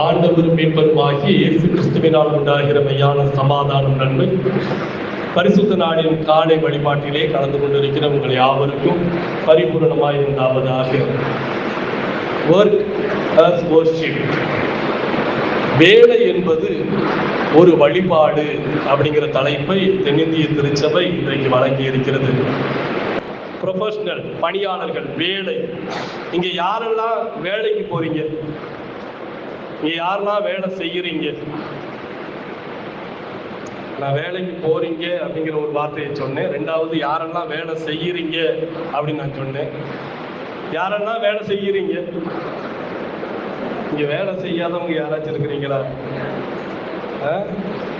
ஆண்டவர் மீட்பருமாகிய இயேசு கிறிஸ்துவினால் உண்டாகிற மெய்யான சமாதானம் நன்மை பரிசுத்த நாளின் காலை வழிபாட்டிலே கலந்து கொண்டிருக்கிற உங்கள் யாவருக்கும் பரிபூரணமாய் உண்டாவதாக. ஒர்க் அஸ் வொர்ஷிப், வேலை என்பது ஒரு வழிபாடு அப்படிங்கிற தலைப்பை தென்னிந்திய திருச்சபை இன்றைக்கு வழங்கி இருக்கிறது. ப்ரொஃபஷனல் பணியாளர்கள், வேலை. இங்க யாரெல்லாம் வேலைக்கு போறீங்க? இங்க யாரெல்லாம் வேலை செய்யறீங்க? நான் வேலைக்கு போறீங்க அப்படிங்கிற ஒரு வார்த்தையை சொன்னேன். ரெண்டாவது, யாரெல்லாம் வேலை செய்யறீங்க அப்படின்னு நான் சொன்னேன். யாரெல்லாம் வேலை செய்யறீங்க? இங்க வேலை செய்யாதவங்க யாராச்சும் இருக்கிறீங்களா?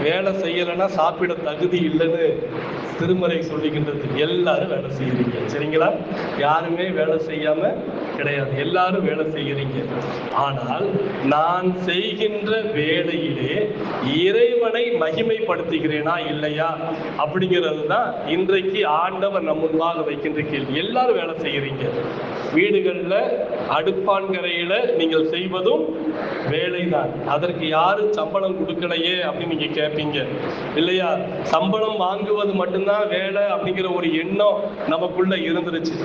வேலை செய்யலைன்னா சாப்பிட தகுதி இல்லைன்னு திருமறை சொல்லிக்கின்றது. எல்லாரும் வேலை செய்யறீங்க, சரிங்களா? யாருமே வேலை செய்யாம கிடையாது, எல்லாரும் வேலை செய்யறீங்க. ஆனால் நான் செய்கின்ற வேலையிலே இறைவனை மகிமைப்படுத்துகிறேனா இல்லையா அப்படிங்கிறது தான் இன்றைக்கு ஆண்டவர் நம் முன்பாக வைக்கின்ற கேள்வி. எல்லாரும் வேலை செய்யறீங்க. வீடுகளில் அடுப்பான்கரையில நீங்கள் செய்வதும் வேலைதான். அதற்கு யாரும் சம்பளம் கொடுக்கலையே அப்படின்னு நீங்க கேட்பீங்க இல்லையா? சம்பளம் வாங்குவது மட்டும்தான் வேலை அப்படிங்கிற ஒரு எண்ணம் நமக்குள்ள இருந்துருச்சு.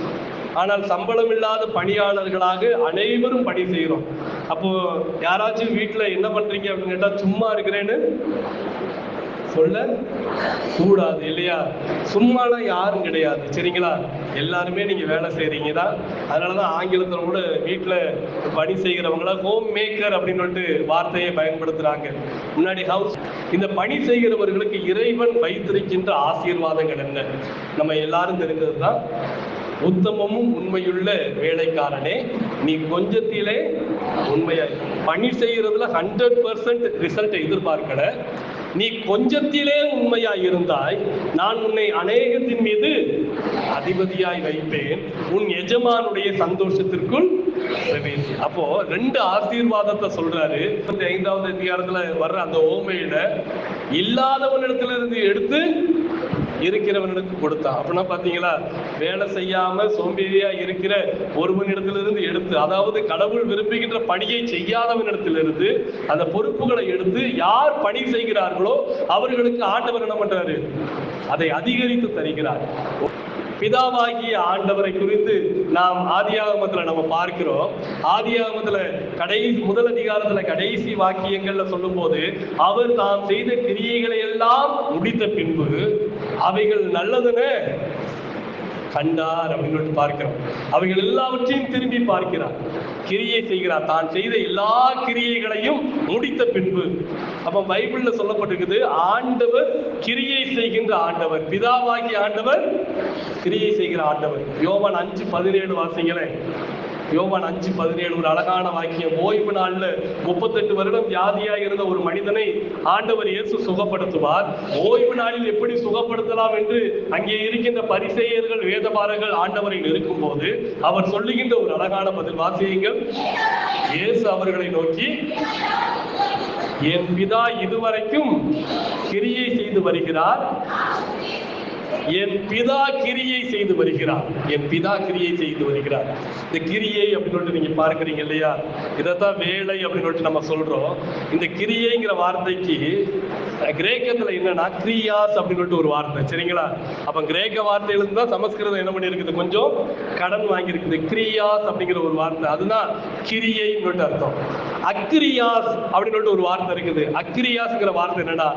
ஆனால் சம்பளம் இல்லாத பணியாளர்களாக அனைவரும் பணி செய்கிறோம். அப்போ யாராச்சும் வீட்டுல என்ன பண்றீங்க அப்படின்னு கேட்டா சும்மா இருக்கிறேன்னு சொல்ல கூடாது இல்லையா? சும்மாலாம் யாரும் கிடையாது, சரிங்களா? எல்லாருமே நீங்க வேலை செய்றீங்க தான். அதனாலதான் ஆங்கிலத்துல கூட வீட்டுல பணி செய்கிறவங்கள ஹோம் மேக்கர் அப்படின்னு வார்த்தையை பயன்படுத்துறாங்க. முன்னாடி ஹவுஸ். இந்த பணி செய்கிறவர்களுக்கு இறைவன் வைத்திருக்கின்ற ஆசீர்வாதங்கள் என்ன? நம்ம எல்லாரும் தெரிந்ததுதான். உத்தமமும் உண்மையுள்ள வேலைக்காரனே, நீ கொஞ்சத்திலே உண்மையா பணி செய்யறதுல 100% ரிசல்ட் எதிர்பார்க்கல. நீ கொஞ்சத்திலே உண்மையாய் இருந்தாய், நான் உன்னை அநேகத்தின் மீது அதிபதியாய் வைப்பேன், உன் எஜமானுடைய சந்தோஷத்திற்குள் பிரவேசி. அப்போ 2 ஆசீர்வாதத்தை சொல்றாரு. 5வது அதிகாரத்துல வர்ற அந்த ஓமையில இல்லாதவனிடத்துல இருந்து எடுத்து இருக்கிறவனுக்கு கொடுத்தான். அப்படின்னா பாத்தீங்களா, வேலை செய்யாம சோம்பேறியா இருக்கிற ஒருவனிடத்திலிருந்து எடுத்து, அதாவது கடவுள் விரும்புகின்ற பணியை செய்யாதவனிடத்திலிருந்து அந்த பொறுப்புகளை எடுத்து யார் பணி செய்கிறார்களோ அவர்களுக்கு ஆண்டவர் என்ன பண்றாரு? அதை அதிகரித்து தருகிறார். பிதாவாகிய ஆண்டவரை குறித்து நாம் ஆதியாகமத்துல நம்ம பார்க்கிறோம். ஆதியாகமத்துல முதல் அதிகாரத்துல கடைசி வாக்கியங்கள்ல சொல்லும் போது, அவர் தாம் செய்த கிரியைகளை எல்லாம் முடித்த பின்பு அவைகள் நல்லதுன்னு கண்டார் அப்படின்னு பார்க்கிறோம். அவைகள் எல்லாவற்றையும் திரும்பி பார்க்கிறார், கிரியை செய்கிறார். தான் செய்த எல்லா கிரியைகளையும் முடித்த பின்பு. அப்ப பைபிள்ல சொல்லப்பட்டிருக்குது, ஆண்டவர் கிரியை செய்கின்ற ஆண்டவர். பிதாவாகிய ஆண்டவர் கிரியை செய்கிற ஆண்டவர். யோவான் 5:17 வாசிங்களேன். யோவான் 5:17 ஒரு அழகான வாக்கியம். ஓய்வு நாள்ல 38 வருடம் வியாதியாக இருந்த ஒரு மனிதனை ஆண்டவர் இயேசு சுகப்படுத்துவார். ஓய்வு நாளில் எப்படி சுகப்படுத்தலாம் என்று அங்கே இருக்கின்ற பரிசேயர்கள், வேதபாரர்கள் ஆண்டவரை நெருக்கும் போது அவர் சொல்லுகின்ற ஒரு அழகான பதில் வாசியுங்கள். இயேசு அவர்களை நோக்கி, என் பிதா இதுவரைக்கும் கிரியை செய்து வருகிறார், என் பிதா கிரியை செய்து வருகிறார், என் பிதா கிரியை செய்து வருகிறார். இந்த கிரியை அப்படின்னு நீங்க பார்க்கிறீங்க இல்லையா? இதைத்தான் வேலை அப்படின்னு நம்ம சொல்றோம். இந்த கிரியைங்கிற வார்த்தைக்கு கிரேக்கத்துல என்னன்னா கிரியாஸ் அப்படின்னு ஒரு வார்த்தை, சரிங்களா? அப்ப கிரேக்க வார்த்தையிலிருந்து தான் சமஸ்கிருதம் என்ன பண்ணி இருக்குது, கொஞ்சம் கடன் வாங்கி இருக்குது. கிரியாஸ் அப்படிங்கிற ஒரு வார்த்தை, அதுதான் கிரியைன்னு அர்த்தம். அக்ரியாஸ் அப்படின்னு ஒரு வார்த்தை இருக்குது. அக்ரியாஸ்ங்கிற வார்த்தை என்னன்னா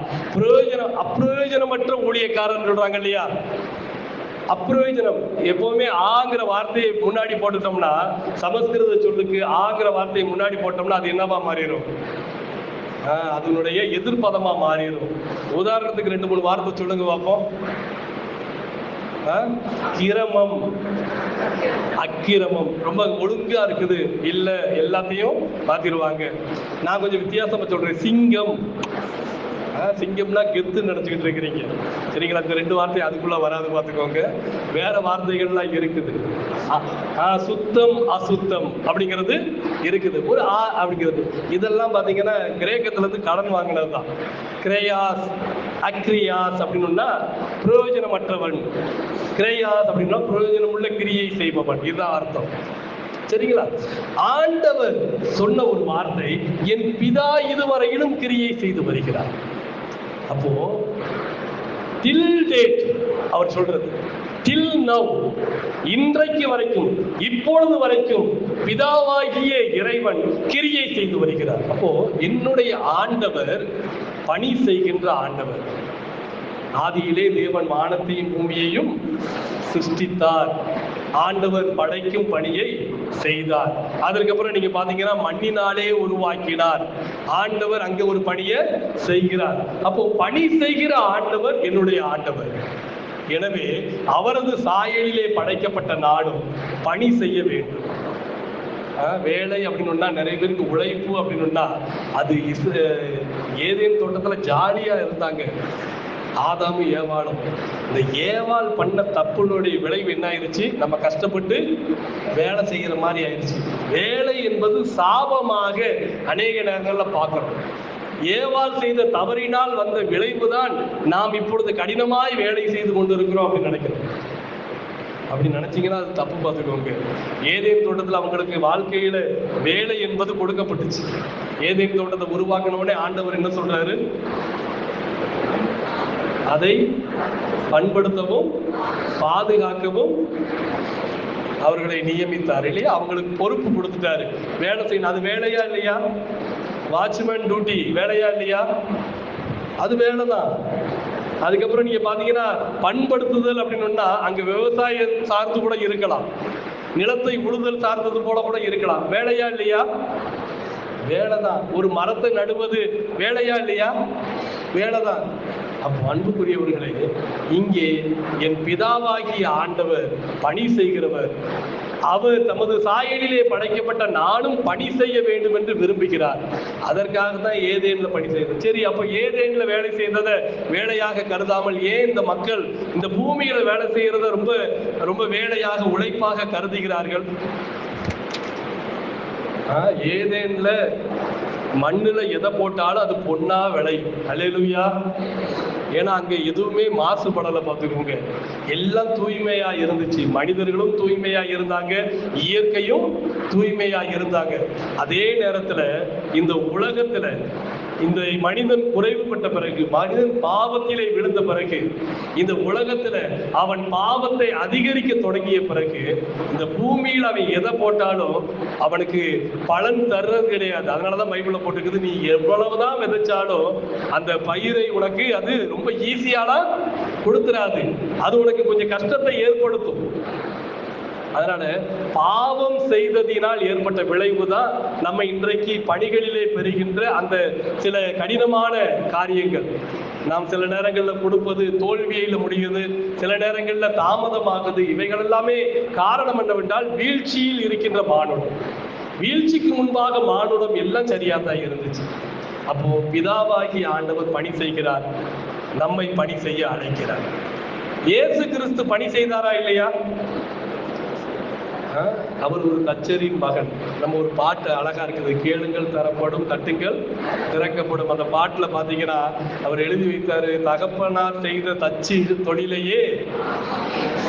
அப்பிரயோஜனமற்ற ஊழியக்காரன் சொல்றாங்க இல்லையா? அப்பிரயோஜனம். எப்பவுமே ஆங்கிற வார்த்தையை முன்னாடி போட்டுட்டோம்னா, சமஸ்கிருத சொல்லுக்கு ஆங்கிற வார்த்தையை முன்னாடி போட்டோம்னா அது என்னவா மாறிடும்? அதனுடைய எதிர்பதமா மாறிடும். உதாரணத்துக்கு 2-3 வார்த்தை சொல்லுங்க பார்ப்போம். கிரமம், அக்கிரமம். ரொம்ப ஒழுங்கா இருக்குது இல்ல, எல்லாத்தையும் மாத்திடுவாங்க. நான் கொஞ்சம் வித்தியாசமா சொல்றேன். சிங்கம். சிங்கம்னா கெத்து நினைச்சுக்கிட்டு இருக்கிறீங்க, சரிங்களா? இந்த 2 வார்த்தை அதுக்குள்ள வராது, பார்த்துக்கோங்க. வேற வார்த்தைகள்லாம் இருக்குது. சுத்தம், அசுத்தம் அப்படிங்கிறது இருக்குது. ஒரு அப்படிங்கிறது இதெல்லாம் பாத்தீங்கன்னா கிரேக்கத்துல இருந்து கடன் வாங்கினது தான். கிரேயாஸ், அக்ரியாஸ் அப்படின்னா பிரயோஜனமற்றவன். கிரேயாஸ் அப்படின்னா பிரயோஜனம் உள்ள கிரியை செய்பவன், இதுதான் அர்த்தம். சரிங்களா? ஆண்டவர் சொன்ன ஒரு வார்த்தை, என் பிதா இதுவரையிலும் கிரியை செய்து வருகிறார். அப்போ டில் டேட் அவர் சொல்றது, டில் நவ், இன்றைக்கு வரைக்கும், இப்பொழுது வரைக்கும் பிதாவாகிய இறைவன் கிரியை செய்து வருகிறார். அப்போ என்னுடைய ஆண்டவர் பணி செய்கின்ற ஆண்டவர். ஆதியிலே தேவன் வானத்தையும் பூமியையும் சிருஷ்டித்தார். ஆண்டவர் படைக்கும் பணியை செய்தார். அதற்கப்புறம் நீங்க பாத்தீங்கன்னா மண்ணினாலே உருவாக்கினார். ஆண்டவர் அங்க ஒரு பணியை செய்கிறார். அப்போ பணி செய்கிற ஆண்டவர் என்னுடைய ஆண்டவர். எனவே அவரது சாயலிலே படைக்கப்பட்ட நாடும் பணி செய்ய வேண்டும். வேலை அப்படின்னு நிறைய பேருக்கு உழைப்பு அப்படின்னு அது ஏதேன் தோட்டத்துல ஜாலியா இருந்தாங்க ஆதாமும் ஏவாளும். இந்த ஏவாள் பண்ண தப்புனுடைய விளைவு என்ன ஆயிடுச்சு? நம்ம கஷ்டப்பட்டு வேலை செய்யற மாதிரி ஆயிடுச்சு. வேலை என்பது சாபமாக அநேக நேரங்கள்ல பார்க்கிறோம். ஏவாள் செய்த தவறினால் வந்த விளைவுதான் நாம் இப்பொழுது கடினமாய் வேலை செய்து கொண்டிருக்கிறோம் அப்படின்னு நினைக்கிறோம். அப்படி நினைச்சீங்கன்னா அது தப்பு. பார்த்துக்கோங்க, ஏதேன் தோட்டத்தில் அவங்களுக்கு வாழ்க்கையில வேலை என்பது கொடுக்கப்பட்டுச்சு. ஏதேன் தோட்டத்தை உருவாக்கணும்னே ஆண்டவர் என்ன சொல்றாரு? அதை பண்படுத்தவும் பாதுகாக்கவும் அவர்களை நியமித்தார் இல்லையா? அவங்களுக்கு பொறுப்பு கொடுத்துட்டாரு, வேலை செய்யணும். அது வேலையா இல்லையா? வாட்ச்மேன் டியூட்டி வேலையா இல்லையா? அது வேலைதான். அதுக்கப்புறம் நீங்க பாத்தீங்கன்னா பண்படுத்துதல் அப்படின்னு அங்க விவசாயம் சார்ந்து கூட இருக்கலாம், நிலத்தை உழுதல் சார்ந்தது போல கூட இருக்கலாம். வேலையா இல்லையா? வேலைதான். ஒரு மரத்தை நடுவது வேலையா இல்லையா? வேலைதான். அப்போ அன்புக்குரியவர்களே, இங்கே என் பிதாவாகிய ஆண்டவர் பணி செய்கிறவர். அவர் தமது சாயலிலே படைக்கப்பட்ட நானும் பணி செய்ய வேண்டும் என்று விரும்புகிறார். அதற்காக தான் ஏதேன்ல பணி செய்தது. சரி, அப்போ ஏதேன்ல வேலை செய்ததை வேலையாக கருதாமல் ஏன் இந்த மக்கள் இந்த பூமியில வேலை செய்யறத ரொம்ப ரொம்ப வேலையாக உழைப்பாக கருதுகிறார்கள்? ஏதேன்ல மண்ணுல எதை போட்டாலும் அது பொன்னா விளையும். அல்லேலூயா. ஏன்னா அங்க எதுவுமே மாசுபடலை. பார்த்துக்கோங்க, எல்லாம் தூய்மையா இருந்துச்சு. மனிதர்களும் தூய்மையா இருந்தாங்க, இயற்கையும் தூய்மையா இருந்தாங்க. அதே நேரத்துல இந்த உலகத்துல இந்த மனிதன் குறைவுபட்ட பிறகு, மனிதன் பாவத்திலே விழுந்த பிறகு, இந்த உலகத்துல அவன் பாவத்தை அதிகரிக்க தொடங்கிய பிறகு, இந்த பூமியில் அவன் எதை போட்டாலும் அவனுக்கு பலன் தர்றது கிடையாது. அதனாலதான் பைபிள்ல போட்டுருக்குது, நீ எவ்வளவுதான் விதைச்சாலும் அந்த பயிரை உனக்கு அது ரொம்ப ஈஸியாலாம் கொடுத்துறாது. அது உனக்கு கொஞ்சம் கஷ்டத்தை ஏற்படுத்தும். அதனால பாவம் செய்ததினால் ஏற்பட்ட விளைவு தான் நம்ம இன்றைக்கு பணிகளிலே பெறுகின்ற அந்த சில கடினமான காரியங்கள். நாம் சில நேரங்களில் கொடுப்பது தோல்வியில முடியுது, சில நேரங்களில் தாமதமாகுது. இவைகள் எல்லாமே காரணம் என்னவென்றால் வீழ்ச்சியில் இருக்கின்ற மானுடம். வீழ்ச்சிக்கு முன்பாக மானுடம் எல்லாம் சரியா தான் இருந்துச்சு. அப்போ பிதாவாகி ஆண்டவர் பணி செய்கிறார், நம்மை பணி செய்ய அழைக்கிறார். இயேசு கிறிஸ்து பணி செய்தாரா இல்லையா? அவர் ஒரு தச்சரின் மகன். நம்ம ஒரு பாட்டு அழகா இருக்குது, கேளுங்கள் தரப்படும், தட்டுங்கள் திறக்கப்படும். அந்த பாட்டுல பாத்தீங்கன்னா அவர் எழுதி வைத்தாரு, தகப்பனார் செய்த தச்சு தொழிலையே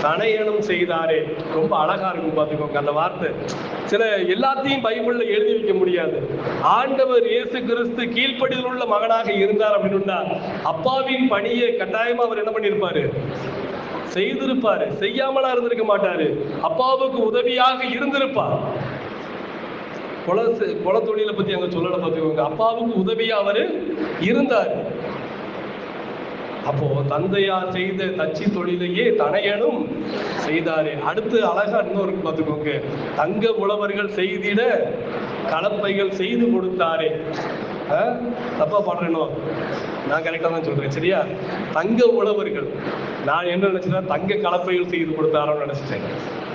தனையனும் செய்தாரே. ரொம்ப அழகா இருக்கும். பாத்துக்கோங்க அந்த வார்த்தை. சில எல்லாத்தையும் பைபிள்ல எழுதி வைக்க முடியாது. ஆண்டவர் இயேசு கிறிஸ்து கீழ்ப்படியில் உள்ள மகனாக இருந்தார் அப்படின்னா அப்பாவின் பணியை கட்டாயமா அவர் என்ன பண்ணிருப்பாரு? செய்திருப்பாரு. செய்யாமலா இருந்திருக்க மாட்டாரு. அப்பாவுக்கு உதவியாக இருந்திருப்பார். கொலை தொழிலை பத்தி அங்க சொல்லல. பார்த்துக்கோங்க, அப்பாவுக்கு உதவியா அவரு இருந்தார். அப்போ தந்தையார் செய்த தச்சு தொழிலையே தனையனும் செய்தாரே. அடுத்து அழகா இன்னொரு பார்த்துக்கோங்க, தங்க உழவர்கள் செய்திட கலப்பைகள் செய்து கொடுத்தாரே. தப்பா பாடுறேனோ? நான் கரெக்டா தான் சொல்றேன், சரியா? தங்க உழவர்கள், நான் என்ன நினைச்சேன்னா தங்க கலப்பைகள் செய்து கொடுத்தாரோன்னு நினைச்சிட்டேன்,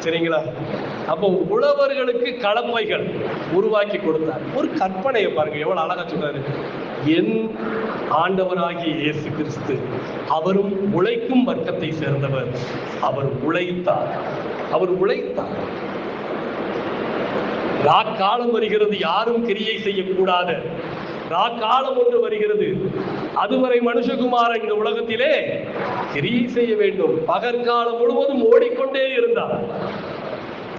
சரிங்களா? அப்போ உழவர்களுக்கு கலப்பைகள் உருவாக்கி கொடுத்தார். ஒரு கற்பனையை பாருங்க, எவ்வளவு அழகா சொல்றாரு. என் ஆண்டவராகிய இயேசு கிறிஸ்து அவரும் உழைக்கும் வர்க்கத்தை சேர்ந்தவர். அவர் உழைத்தார். அவர் உழைத்தார். ராக்காலம் வருகிறது, யாரும் கிரியை செய்யக்கூடாத ராக்காலம் ஒன்று வருகிறது. அதுவரை மனுஷகுமாரன் இந்த உலகத்திலே கிரியை செய்ய வேண்டும். பகற்காலம் முழுவதும் ஓடிக்கொண்டே இருந்தார்.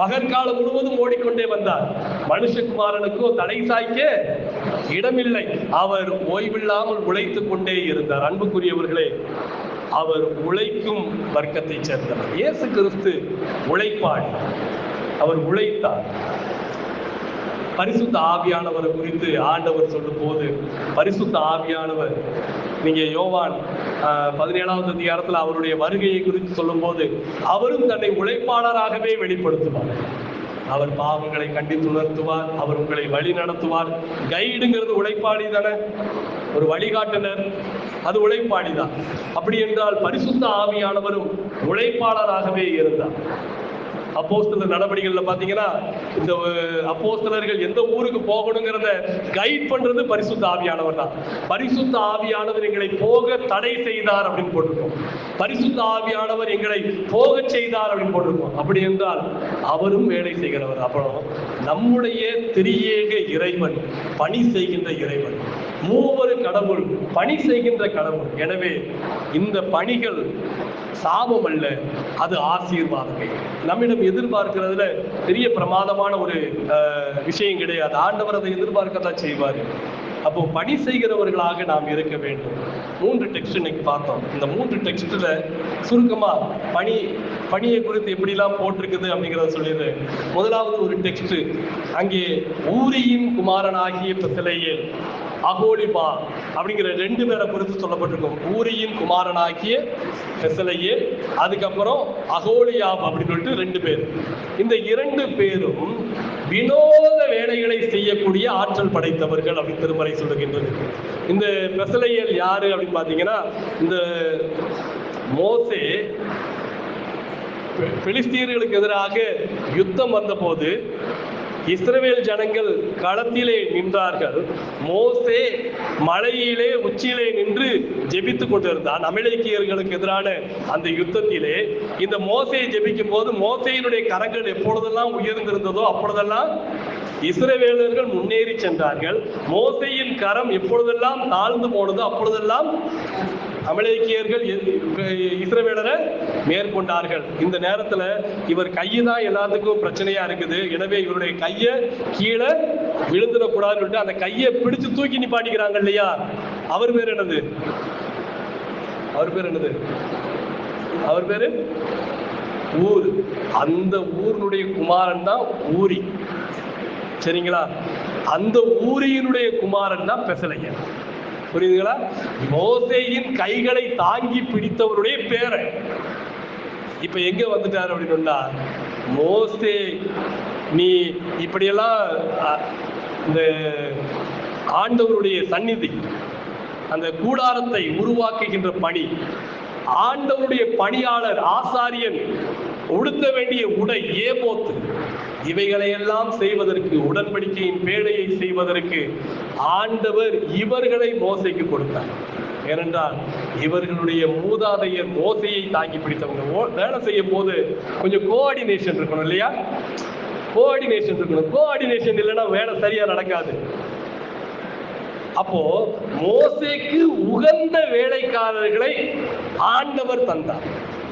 பகற்காலம் முழுவதும் ஓடிக்கொண்டே வந்தார். மனுஷகுமாரனுக்கோ தலை சாய்க்க இடமில்லை. அவர் ஓய்வில்லாமல் உழைத்துக் கொண்டே இருந்தார். அன்புக்குரியவர்களே, அவர் உழைக்கும் வர்க்கத்தை சேர்ந்தவர். இயேசு கிறிஸ்து உழைப்பாளி. அவர் உழைத்தார். பரிசுத்த ஆவியானவரை குறித்து ஆண்டவர் சொல்லும் போது, பரிசுத்த ஆவியானவர், நீங்க யோவான் 17வது அதிகாரத்தில் அவருடைய வருகையை குறித்து சொல்லும் போது, அவரும் தன்னை உழைப்பாளராகவே வெளிப்படுத்துவார். அவர் பாவங்களை கண்டித்து உணர்த்துவார். அவர் உங்களை வழி நடத்துவார். கைடுங்கிறது உழைப்பாளி தானே, ஒரு வழிகாட்டுனர், அது உழைப்பாளி தான். அப்படி என்றால் பரிசுத்த ஆவியானவரும் உழைப்பாளராகவே இருந்தார். அப்போஸ்தலர் நடவடிக்கைகள்ல பாத்தீங்கன்னா, இந்த அப்போஸ்தலர்கள் எந்த ஊருக்கு போகணுங்கிறத கைட் பண்றது பரிசுத்த ஆவியானவர் தான். பரிசுத்த ஆவியானவர் எங்களை போக தடை செய்தார் அப்படின்னு போட்டிருக்கோம். பரிசுத்த ஆவியானவர் எங்களை போக செய்தார் அப்படின்னு போட்டிருக்கோம். அப்படி என்றால் அவரும் வேலை செய்கிறவர். அப்புறம் நம்முடைய திரியேக இறைவன் பணி செய்கின்ற இறைவன், மூவரு கடவுள் பணி செய்கின்ற கடவுள். எனவே இந்த பணிகள் சாபம் அல்ல, அது ஆசீர்வாதமே. நம்மிடம் எதிர்பார்க்கிறதுல பெரிய பிரமாதமான ஒரு விஷயம் கிடையாது. ஆண்டவர் அதை எதிர்பார்க்கத்தான் செய்வார். அப்போ பணி செய்கிறவர்களாக நாம் இருக்க வேண்டும். 3 டெக்ஸ்ட் இன்னைக்கு பார்த்தோம். இந்த 3 டெக்ஸ்ட்ல சுருக்கமா பணியை குறித்து எப்படிலாம் போட்டிருக்குது அப்படிங்கிறத சொல்லிடுறேன். முதலாவது ஒரு டெக்ஸ்ட், அங்கே ஊரியின் குமாரனாகிய பெத்லெயேல், அகோலிபா அப்படிங்கிற 2 பேரை குறித்து சொல்லப்பட்டிருக்கும். ஊரியின் குமாரனாகிய பெத்லெயேல், அதுக்கப்புறம் அகோலியாப் அப்படின்னு சொல்லிட்டு 2 பேர். இந்த 2 பேரும் வினோத வேலைகளை செய்யக்கூடிய ஆற்றல் படைத்தவர்கள் அப்படின்னு திருமறை சொல்லுகின்றது. இந்த பெத்லெயேல் யாரு அப்படின்னு பாத்தீங்கன்னா, இந்த மோசே பெலிஸ்தீயர்களுக்கு எதிராக யுத்தம் வந்த போது இஸ்ரவேல் ஜனங்கள் களத்திலே நின்றார்கள். மோசே மலையிலே உச்சியிலே நின்று ஜெபித்துக் கொண்டிருந்தான். அமலேக்கியர்களுக்கு எதிரான அந்த யுத்தத்திலே இந்த மோசே ஜெபிக்கும் போது மோசேயினுடைய கரங்கள் எப்பொழுதெல்லாம் உயர்ந்திருந்ததோ அப்பொழுதெல்லாம் இஸ்ரவேலர்கள் முன்னேறி சென்றார்கள். மோசேயின் கரம் எப்பொழுதெல்லாம் தாழ்ந்து போனதோ அப்பொழுதெல்லாம் அமலேக்கியர்கள் இஸ்ரவேலரை மேற்கொண்டார்கள். இந்த நேரத்துல இவர் கையுதான் எல்லாத்துக்கும் பிரச்சனையா இருக்குது. எனவே இவருடைய கையை கீழே விழுந்துடக்கூடாதுன்னு அந்த கையை பிடிச்சு தூக்கி நிப்பாட்டிக்கிறாங்க இல்லையா. அவர் பேர் என்னது? அவர் பேரு ஊர். அந்த ஊருடைய குமாரன் தான் ஊரி. சரிங்களா? அந்த ஊரியினுடைய குமாரன் தான் பெத்லெயேல். புரியுதுங்களா? மோசேயின் கைகளை தாங்கி பிடித்தவருடைய பேரை இப்ப எங்க வந்துட்டாரு அப்படின்னா, மோசே நீ இப்படியெல்லாம் இந்த ஆண்டவருடைய சந்நிதி, அந்த கூடாரத்தை உருவாக்குகின்ற பணி, ஆண்டவருடைய பணியாளர் ஆசாரியன் உடுத்த வேண்டிய உடை ஏபோத்து, இவைகளையெல்லாம் செய்வதற்கு, உடன்படிக்கையின் பேழையை செய்வதற்கு ஆண்டவர் இவர்களை மோசேக்கு கொடுத்தார். ஏனென்றால் இவர்களுடைய மூதாதையர் மோசையை தாங்கி பிடித்தவங்க. வேலை செய்யும் போது கொஞ்சம் கோஆர்டினேஷன் இருக்கணும் இல்லையா? கோஆர்டினேஷன் இருக்கணும். கோஆர்டினேஷன் இல்லைன்னா வேலை சரியா நடக்காது. அப்போ மோசேக்கு உகந்த வேலைக்காரர்களை ஆண்டவர் தந்தார்.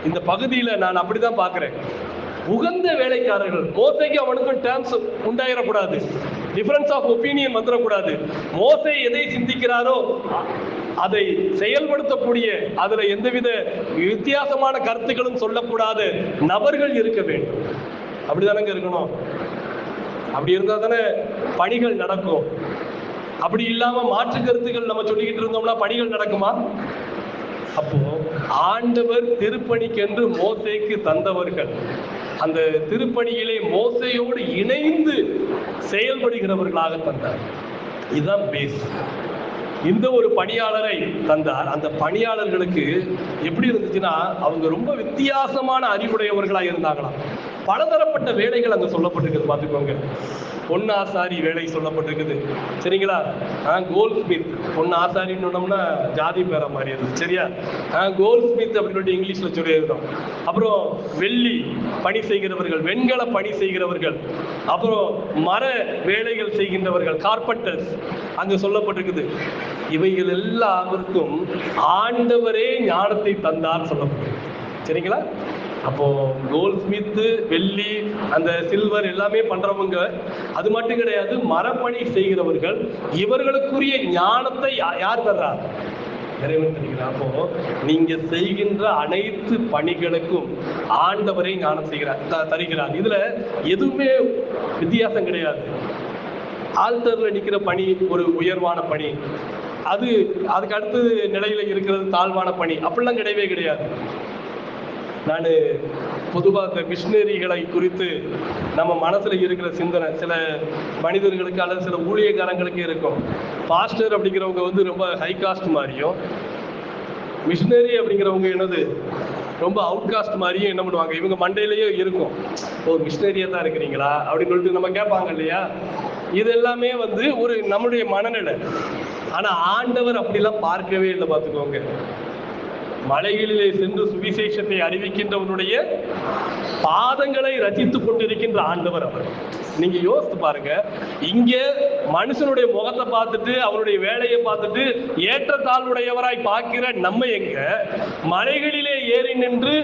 இந்த பகுதியில நான் அப்படிதான் பாக்குறேன். உகந்த வேலைக்காரர்கள். மோசேக்கு அவனுக்கும் டேர்ம்ஸ் உண்டாயிடக்கூடாது, டிஃபரன்ஸ் ஆஃப் ஒப்பீனியன் வந்துடக்கூடாது. மோசே எதை சிந்திக்கிறாரோ அதை செயல்படுத்தக்கூடிய, அதுல எந்தவித வித்தியாசமான கருத்துக்களும் சொல்லக்கூடாத நபர்கள் இருக்க வேண்டும். அப்படிதானங்க இருக்கணும். அப்படி இருந்தா தானே பணிகள் நடக்கும். அப்படி இல்லாம மாற்று கருத்துக்கள் நம்ம சொல்லிக்கிட்டு இருந்தோம்னா பணிகள் நடக்குமா? அப்போ ஆண்டவர் திருப்பணிக்கென்று மோசேக்கு தந்தவர்கள் அந்த திருப்பணியிலே மோசையோடு இணைந்து செயல்படுகிறவர்களாக தந்தார். இதுதான் பேஸ். இந்த ஒரு பணியாளரை தந்தார். அந்த பணியாளர்களுக்கு எப்படி இருந்துச்சுன்னா, அவங்க ரொம்ப வித்தியாசமான அறிவுடையவர்களா இருந்தாங்களாம். பலதரப்பட்ட வேலைகள் அங்க சொல்லப்பட்டிருக்குது. பார்த்துக்கோங்க. பொன் ஆசாரி வேலை சொல்லப்பட்டிருக்குது. சரிங்களா? Goldsmith. பொன் ஆசாரின்னு சொன்னோம்னா ஜாதி பேர மாதிரி இருந்துச்சு. சரியா? கோல்ட் ஸ்மித் அப்படின்னு இங்கிலீஷ்ல சொல்லியிருந்தோம். அப்புறம் வெள்ளி பணி செய்கிறவர்கள், வெண்கல பணி செய்கிறவர்கள், அப்புறம் மர வேலைகள் செய்கின்றவர்கள், கார்பெண்டர்ஸ் அங்க சொல்லப்பட்டிருக்குது. இவைகள் எல்லாருக்கும் ஆண்டவரே ஞானத்தை தந்தார் சொல்லப்பட்டிருக்கு. சரிங்களா? அப்போ கோல்ட் ஸ்மித்து, வெள்ளி, அந்த சில்வர் எல்லாமே பண்றவங்க அது மட்டும் கிடையாது, மரப்பணி செய்கிறவர்கள். இவர்களுக்குரிய ஞானத்தை யார் தர்றா? இறைவன் தருகிறார். அப்போ நீங்க செய்கின்ற அனைத்து பணிகளுக்கும் ஆண்டவரை ஞானம் தருகிறார். இதுல எதுவுமே வித்தியாசம் கிடையாது. ஆல்டர்ல நிக்கிற பணி ஒரு உயர்வான பணி, அதுக்கு அடுத்த நிலையில இருக்கிறது தாழ்வான பணி, அப்படிலாம் கிடையவே கிடையாது. நான் பொதுவாக இந்த மிஷினரிகளை குறித்து நம்ம மனசுல இருக்கிற சிந்தனை சில மனிதர்களுக்கு அல்லது சில ஊழியக்காரங்களுக்கு இருக்கும். பாஸ்டர் அப்படிங்கிறவங்க ரொம்ப ஹை காஸ்ட் மாதிரியும், மிஷினரி அப்படிங்கிறவங்க என்னது ரொம்ப அவுட் காஸ்ட் மாதிரியும் என்ன பண்ணுவாங்க, இவங்க மண்டையிலேயே இருக்கும். ஓ, மிஷினரியா தான் இருக்கிறீங்களா அப்படின்னு சொல்லிட்டு நம்ம கேட்பாங்க இல்லையா. இது எல்லாமே ஒரு நம்மளுடைய மனநிலை. ஆனா ஆண்டவர் அப்படிலாம் பார்க்கவே இல்லை. பார்த்துக்கோங்க, மலைகளிலே சென்று சுவிசேஷத்தை அறிவிக்கின்றவனுடைய பாதங்களை ரசித்துக் கொண்டிருக்கின்ற ஆண்டவர் அவர். நீங்க யோசித்து பாருங்க, இங்க மனுஷனுடைய முகத்தை பார்த்துட்டு அவருடைய வேலையை பார்த்துட்டு ஏற்றத்தாழ்வுடையவராய் பார்க்கிற நம்ம எங்க மலைகளிலே ஏறி நின்று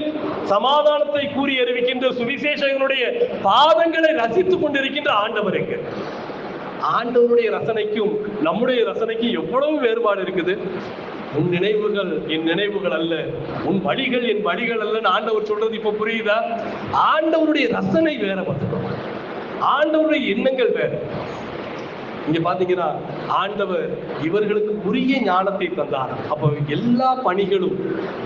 சமாதானத்தை கூறி அறிவிக்கின்ற சுவிசேஷகனுடைய பாதங்களை ரசித்துக் கொண்டிருக்கின்ற ஆண்டவர் எங்க? ஆண்டவருடைய ரசனைக்கும் நம்முடைய ரசனைக்கும் எவ்வளவு வேறுபாடு இருக்குது. உன் நினைவுகள் என் நினைவுகள் அல்ல, உன் வழிகள் என் வழிகள் அல்லன்னு ஆண்டவர் சொல்றது இப்ப புரியுதா? ஆண்டவருடைய ரசனை வேற, பார்த்துக்கோங்க, ஆண்டவருடைய எண்ணங்கள் வேற. இங்க பாத்தீங்கன்னா ஆண்டவர் இவர்களுக்கு உரிய ஞானத்தை தந்தார். அப்போ எல்லா பணிகளும்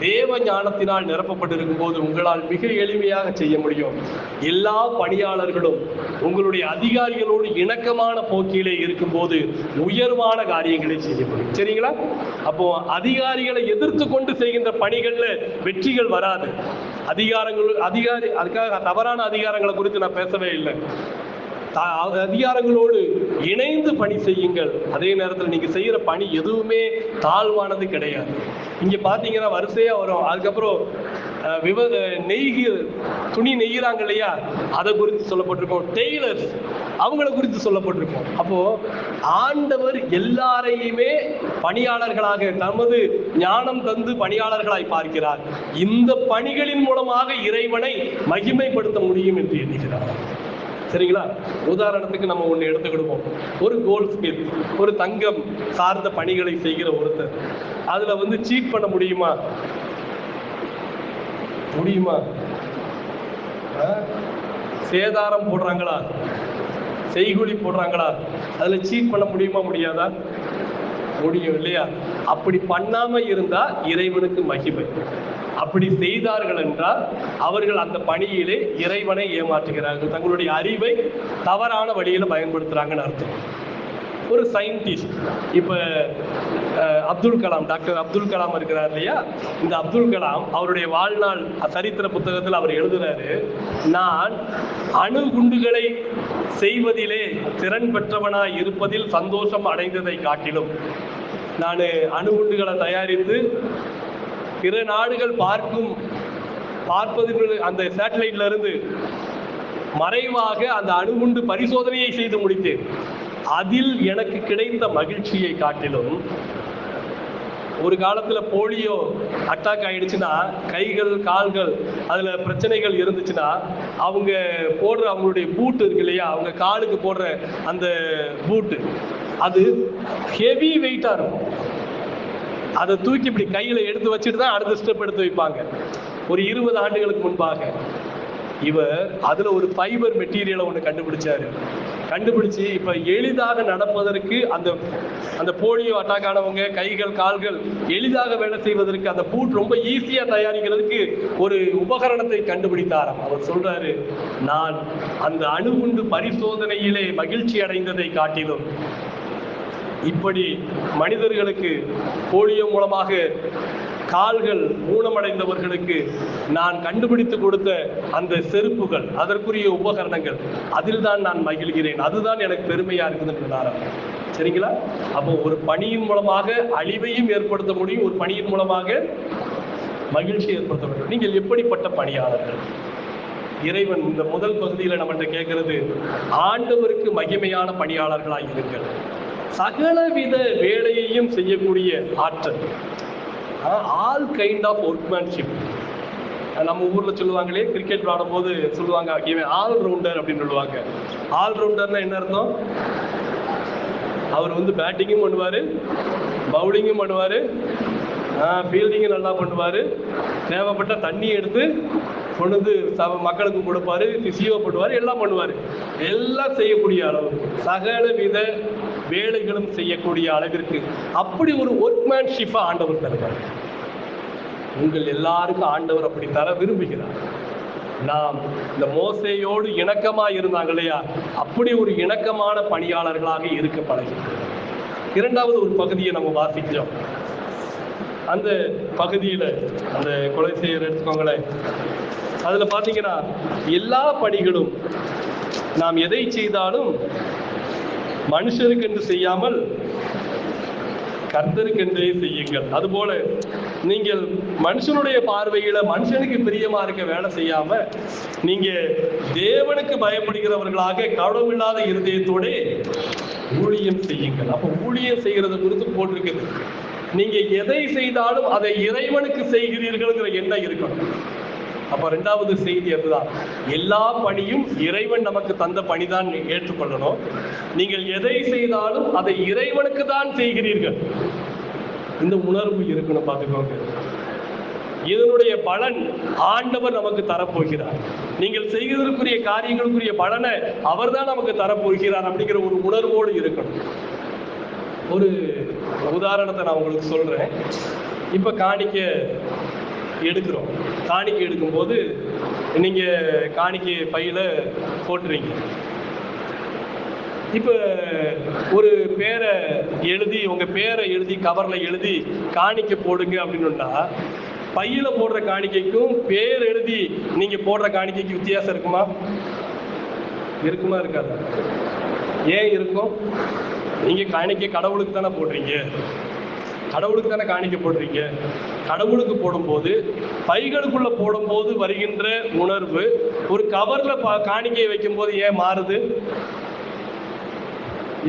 தேவ ஞானத்தினால் நிரப்பப்பட்டிருக்கும் போது உங்களால் மிக எளிமையாக செய்ய முடியும். எல்லா பணியாளர்களும் உங்களுடைய அதிகாரிகளோடு இணக்கமான போக்கிலே இருக்கும் போது உயர்வான காரியங்களை செய்ய முடியும். சரிங்களா? அப்போ அதிகாரிகளை எதிர்த்து கொண்டு செய்கின்ற பணிகள்ல வெற்றிகள் வராது. அதுக்காக தவறான அதிகாரங்களை குறித்து நான் பேசவே இல்லை. அதிகாரங்களோடு இணைந்து பணி செய்யுங்கள். அதே நேரத்தில் நீங்க செய்யற பணி எதுவுமே தாழ்வானது கிடையாது. இங்க பாத்தீங்கன்னா வரிசையா வரும். அதுக்கப்புறம் துணி நெய்கிறாங்க இல்லையா, அதை குறித்து சொல்லப்பட்டிருக்கோம். டெய்லர்ஸ் அவங்கள குறித்து சொல்லப்பட்டிருக்கோம். அப்போ ஆண்டவர் எல்லாரையுமே பணியாளர்களாக தமது ஞானம் தந்து பணியாளர்களாய் பார்க்கிறார். இந்த பணிகளின் மூலமாக இறைவனை மகிமைப்படுத்த முடியும் என்று எண்ணுகிறார். சரிங்களா? உதாரணத்துக்கு நம்ம ஒண்ணு எடுத்துக்கிடுவோம். ஒரு கோல்ட் ஸ்மித், ஒரு தங்கம் சார்ந்த பணிகளை செய்கிற ஒருத்தர், அதுல சீட் பண்ண முடியுமா? சேதாரம் போடுறாங்களா, செய்கூலி போடுறாங்களா, அதுல சீட் பண்ண முடியுமா? முடியாதா? முடியும் இல்லையா? அப்படி பண்ணாம இருந்தா இறைவனுக்கு மகிமை. அப்படி செய்தார்கள் என்றால் அவர்கள் அந்த பணியிலே இறைவனை ஏமாற்றுகிறார்கள், தங்களுடைய அறிவை தவறான வழியில பயன்படுத்துறாங்கன்னு அர்த்தம். ஒரு சயின்டிஸ்ட், இப்ப அப்துல் கலாம், டாக்டர் அப்துல் கலாம் இருக்கிறார் இல்லையா, இந்த அப்துல் கலாம் அவருடைய வாழ்நாள் சரித்திர புத்தகத்தில் அவர் எழுதுறாரு, நான் அணு குண்டுகளை செய்வதிலே திறன் பெற்றவனாய் இருப்பதில் சந்தோஷம் அடைந்ததை காட்டிலும் நான் அணுகுண்டுகளை தயாரித்து பிற நாடுகள் பார்ப்பது அந்த சேட்டலைட்ல இருந்து மறைவாக அந்த அணுகுண்டு பரிசோதனையை செய்து முடித்தேன். அதில் எனக்கு கிடைத்த மகிழ்ச்சியை காட்டிலும், ஒரு காலத்துல போலியோ அட்டாக் ஆயிடுச்சுன்னா கைகள் கால்கள் அதுல பிரச்சனைகள் இருந்துச்சுன்னா அவங்க போடுற அவங்களுடைய பூட்டு இருக்கு இல்லையா, அவங்க காலுக்கு போடுற அந்த பூட்டு அது ஹெவி வெயிட்டா இருக்கும். அதை தூக்கி இப்படி கையில எடுத்து வச்சுட்டு தான் அடுத்த ஸ்டெப் எடுத்து வைப்பாங்க. ஒரு 20 ஆண்டுகளுக்கு முன்பாக இவர் அதுல ஒரு ஃபைபர் மெட்டீரியலை ஒன்று கண்டுபிடிச்சு இப்ப எளிதாக நடப்பதற்கு அந்த போலியோ அட்டாக் ஆனவங்க கைகள் கால்கள் எளிதாக வேலை செய்வதற்கு அந்த பூட் ரொம்ப ஈஸியா தயாரிக்கிறதுக்கு ஒரு உபகரணத்தை கண்டுபிடித்தாராம். அவர் சொல்றாரு, நான் அந்த அணுகுண்டு பரிசோதனையிலே மகிழ்ச்சி அடைந்ததை காட்டிலும் இப்படி மனிதர்களுக்கு போலியோ மூலமாக கால்கள் ஊனமடைந்தவர்களுக்கு நான் கண்டுபிடித்து கொடுத்த அந்த செருப்புகள், அதற்குரிய உபகரணங்கள், அதில் தான் நான் மகிழ்கிறேன், அதுதான் எனக்கு பெருமையா இருக்குதுன்னு. சரிங்களா? அப்போ ஒரு பணியின் மூலமாக அழிவையும் ஏற்படுத்த முடியும், ஒரு பணியின் மூலமாக மகிழ்ச்சி ஏற்படுத்த முடியும். நீங்கள் எப்படிப்பட்ட பணியாளர்கள்? இறைவன் இந்த முதல் பகுதியில நம்மகிட்ட கேட்கிறது, ஆண்டவருக்கு மகிமையான பணியாளர்களாக இருங்கள். சகலவித வேலையையும் செய்யக்கூடிய ஆற்றல், ஆல் கைண்ட் ஆஃப் ஒர்க்மேன்ஷிப். நம்ம ஊர்ல சொல்லுவாங்களே, கிரிக்கெட் விளையாடும் போது சொல்லுவாங்க, இவன் ஆல்ரவுண்டர் அப்படின்னு சொல்லுவாங்க. ஆல்ரவுண்டர்னா என்ன அர்த்தம்? அவர் வந்து பேட்டிங்கும் பண்ணுவாரு, பவுலிங்கும் பண்ணுவாரு, ஃபீல்டிங்கும் நல்லா பண்ணுவாரு, தேவைப்பட்ட தண்ணி எடுத்து கொண்டு வந்து மக்களுக்கு கொடுப்பாரு, பிசியோ பண்ணுவாரு, எல்லாம் பண்ணுவாரு. எல்லாம் செய்யக்கூடிய அளவு, சகல வித வேலைகளும் செய்யக்கூடிய அளவிற்கு அப்படி ஒரு ஒர்க்மேன்ஷிப்பை ஆண்டவர் தருவார். உங்கள் எல்லாருக்கும் ஆண்டவர் அப்படி தர விரும்புகிறார். நாம் இந்த மோசேயோடு இணக்கமா இருந்தாங்க இல்லையா, அப்படி ஒரு இணக்கமான பணியாளர்களாக இருக்க பழகின்றோம். இரண்டாவது ஒரு பகுதியை நம்ம வாசிக்கிறோம். அந்த பகுதியில அந்த கொலை செய்யற எடுத்துக்கோங்களேன், அதுல பாத்தீங்கன்னா எல்லா பணிகளும் நாம் எதை செய்தாலும் மனுஷருக்கு என்று செய்யாமல் கர்த்தருக்கென்றே செய்யுங்கள். அதுபோல நீங்கள் மனுஷனுடைய பார்வையில மனுஷனுக்கு பிரியமா இருக்க வேலை செய்யாம நீங்க தேவனுக்கு பயப்படுகிறவர்களாக கடவுளில்லாத இருதயத்தோட ஊழியம் செய்யுங்கள். அப்ப ஊழியம் செய்யறது குறித்து போட்டிருக்குது. நீங்க எதை செய்தாலும் அதை இறைவனுக்கு செய்கிறீர்கள்ங்கிற எண்ணம் இருக்கணும். அப்ப ரெண்டாவது செய்தி அதுதான், எல்லா பணியும் இறைவன் நமக்கு தந்த பணிதான் ஏற்றுக்கொள்ளணும். நீங்கள் எதை செய்தாலும் அதை இறைவனுக்கு தான் செய்கிறீர்கள், இந்த உணர்வு இருக்கணும். பார்த்துக்கோங்க, இதனுடைய பலன் ஆண்டவர் நமக்கு தரப்போகிறார். நீங்கள் செய்வதற்குரிய காரியங்களுக்குரிய பலனை அவர் தான் நமக்கு தரப்போகிறார் அப்படிங்கிற ஒரு உணர்வோடு இருக்கணும். ஒரு உதாரணத்தை நான் உங்களுக்கு சொல்றேன். இப்ப காணிக்க எடுக்கிறோம். காணிக்கை எடுக்கும்போது நீங்க காணிக்கை பையில போட்டுறீங்க. இப்ப ஒரு பேரை எழுதி, உங்க பேரை எழுதி கவர்ல எழுதி காணிக்கை போடுங்க அப்படின்னா, பையில போடுற காணிக்கைக்கும் பேர் எழுதி நீங்க போடுற காணிக்கைக்கு வித்தியாசம் இருக்குமா? இருக்குமா? இருக்காது. ஏன் இருக்கும்? நீங்க காணிக்கை கடவுளுக்கு தானே போடுறீங்க, கடவுளுக்கு தானே காணிக்கை போடுறீங்க. கடவுளுக்கு போடும்போது, பைகளுக்குள்ள போடும்போது வருகின்ற உணர்வு ஒரு கவர்ல காணிக்கையை வைக்கும் போது ஏன் மாறுது?